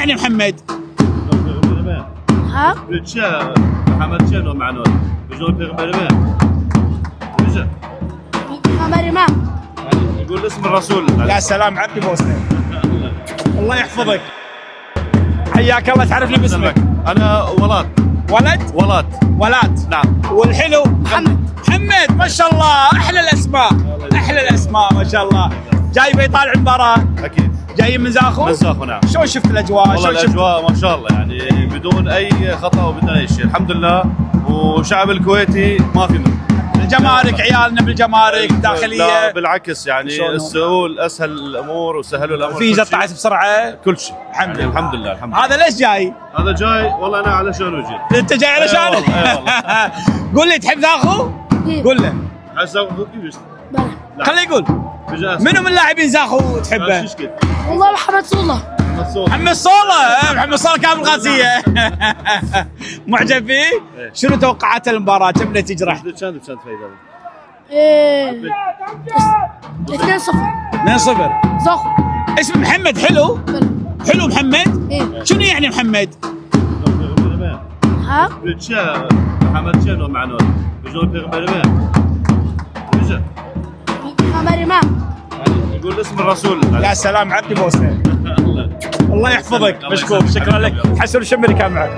يعني محمد؟ ها؟ محمد شنو معناه؟ بجون بيغمبر محمد إمام. يقول اسم الرسول. يا سلام عبد بوسنة. الله يحفظك. حياك الله، تعرفنا باسمك. انا ولاد. ولاد نعم. والحلو محمد ما شاء الله، احلى الاسماء ما شاء الله. جاي بيطالع المباراة؟ اكيد. جاي من زاخو؟ نعم. شلون شفت الاجواء؟ والله الاجواء ما شاء الله يعني بدون اي خطا وبدون اي شيء، الحمد لله. والشعب الكويتي ما في منه. الجمارك عيالنا بالجمارك داخليه. لا بالعكس يعني السهول اسهل الامور وسهلوا الامور. فيزا طلعت بسرعه كل شيء الحمد لله. الحمد لله. هذا ليش جاي؟ هذا جاي والله انا علشان وجيت. انت جاي علشان؟ والله. قول لي تحب زاخو؟ قول له. حسب كيف بلى. خليه يقول. منو من اللاعبين زاخو تحبه؟ والله محمد صولة. محمد صولة كان بالغازية. معجب فيه؟ شنو توقعات المباراة؟ كم نتيجة راح؟ كم فايدة؟ 2-0 زاخو. اسم محمد حلو؟ بلى. حلو محمد؟ إيه. شنو يعني محمد؟ ها؟ محمد شنو معناه؟ بجون بيغمبر محمد إمام. يقول اسم الرسول. يا سلام عبد بوسنة. الله يحفظك، مشكور، شكرا لك. حسن الشمري كان معك.